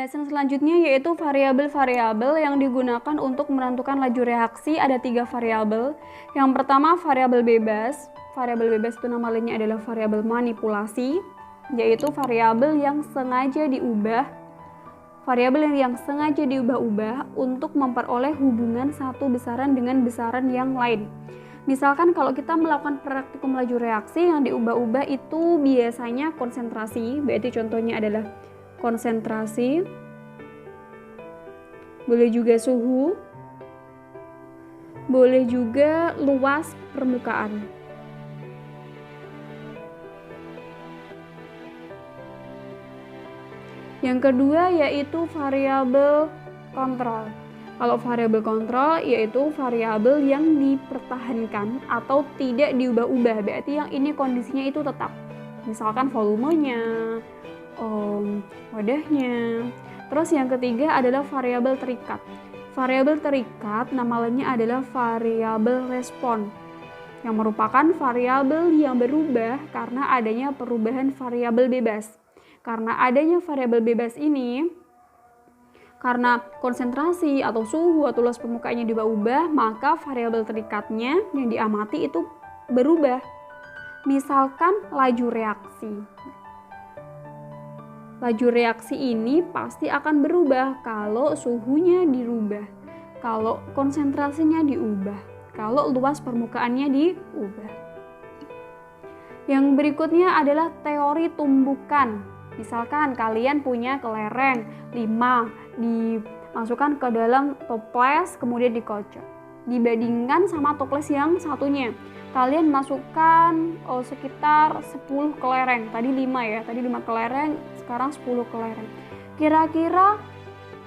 Pembahasan selanjutnya yaitu variabel-variabel yang digunakan untuk menentukan laju reaksi. Ada 3 variabel. Yang pertama variabel bebas. Variabel bebas itu nama lainnya adalah variabel manipulasi, yaitu variabel yang sengaja diubah. Variabel yang sengaja diubah-ubah untuk memperoleh hubungan satu besaran dengan besaran yang lain. Misalkan kalau kita melakukan praktikum laju reaksi yang diubah-ubah itu biasanya konsentrasi, berarti contohnya adalah konsentrasi, boleh juga suhu, boleh juga luas permukaan. Yang kedua yaitu variabel kontrol. Kalau variabel kontrol yaitu variabel yang dipertahankan atau tidak diubah-ubah, berarti yang ini kondisinya itu tetap. Misalkan volumenya, wadahnya. Terus yang ketiga adalah variabel terikat. Variabel terikat nama lainnya adalah variabel respon, yang merupakan variabel yang berubah karena adanya perubahan variabel bebas. Karena adanya variabel bebas ini, karena konsentrasi atau suhu atau luas permukaannya diubah, maka variabel terikatnya yang diamati itu berubah. Misalkan laju reaksi. Laju reaksi ini pasti akan berubah kalau suhunya dirubah, kalau konsentrasinya diubah, kalau luas permukaannya diubah. Yang berikutnya adalah teori tumbukan. Misalkan kalian punya kelereng 5, dimasukkan ke dalam toples kemudian dikocok. Dibandingkan sama toples yang satunya, kalian masukkan sekitar 10 kelereng. Tadi 5 ya, tadi 5 kelereng, sekarang 10 kelereng. Kira-kira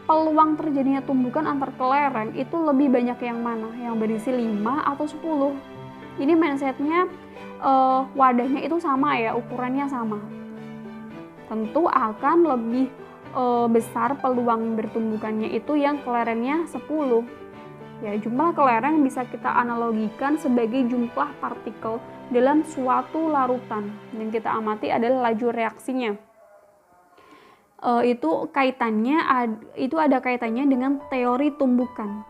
peluang terjadinya tumbukan antar kelereng itu lebih banyak yang mana? Yang berisi 5 atau 10? Ini mindsetnya wadahnya itu sama ya, ukurannya sama. Tentu akan lebih besar peluang bertumbukannya itu yang kelerengnya 10. Ya, jumlah kelereng bisa kita analogikan sebagai jumlah partikel dalam suatu larutan. Yang kita amati adalah laju reaksinya. Itu ada kaitannya dengan teori tumbukan.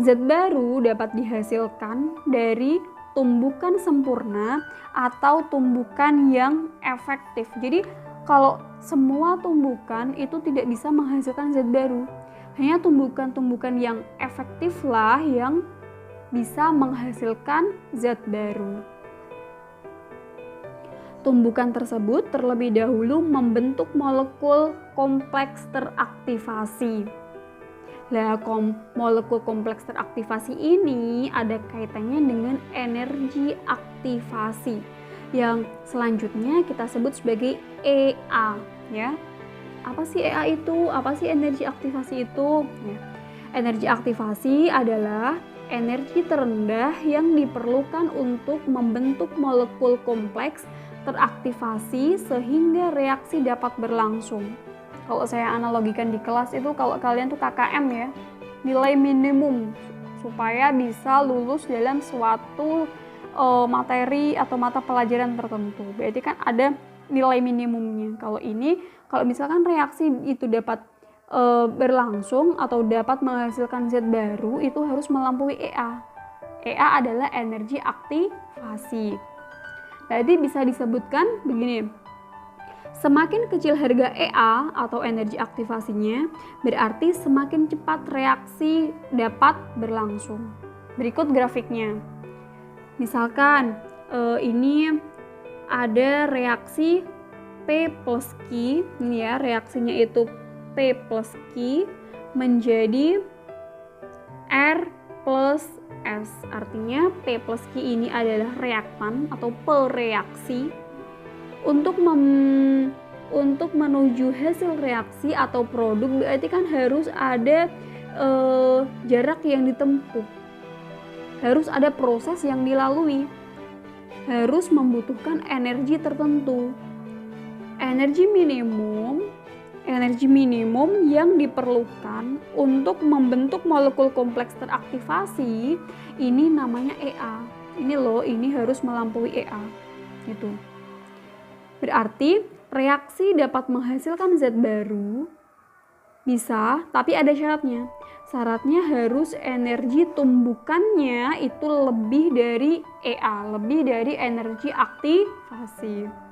Zat baru dapat dihasilkan dari tumbukan sempurna atau tumbukan yang efektif. Jadi kalau semua tumbukan itu tidak bisa menghasilkan zat baru. Hanya tumbukan-tumbukan yang efektif lah yang bisa menghasilkan zat baru. Tumbukan tersebut terlebih dahulu membentuk molekul kompleks teraktivasi. Nah, molekul kompleks teraktivasi ini ada kaitannya dengan energi aktivasi yang selanjutnya kita sebut sebagai EA, ya. Apa sih EA itu? Apa sih energi aktivasi itu? Ya. Energi aktivasi adalah energi terendah yang diperlukan untuk membentuk molekul kompleks teraktivasi sehingga reaksi dapat berlangsung. Kalau saya analogikan di kelas itu, kalau kalian tuh KKM ya, nilai minimum supaya bisa lulus dalam suatu materi atau mata pelajaran tertentu. Berarti kan ada nilai minimumnya. Kalau misalkan reaksi itu dapat berlangsung atau dapat menghasilkan zat baru, itu harus melampaui EA. EA adalah energi aktivasi. Jadi bisa disebutkan begini. Semakin kecil harga EA atau energi aktivasinya, berarti semakin cepat reaksi dapat berlangsung. Berikut grafiknya. Misalkan ini ada reaksi P plus Q, ini ya reaksinya itu P plus Q menjadi R plus S. Artinya P plus Q ini adalah reaktan atau pereaksi. Untuk menuju hasil reaksi atau produk berarti kan harus ada jarak yang ditempuh, harus ada proses yang dilalui, harus membutuhkan energi tertentu. Energi minimum yang diperlukan untuk membentuk molekul kompleks teraktivasi ini namanya EA. Ini harus melampaui EA. Gitu. Berarti reaksi dapat menghasilkan zat baru Bisa, tapi ada syaratnya. Syaratnya harus energi tumbukannya itu lebih dari EA, lebih dari energi aktivasi.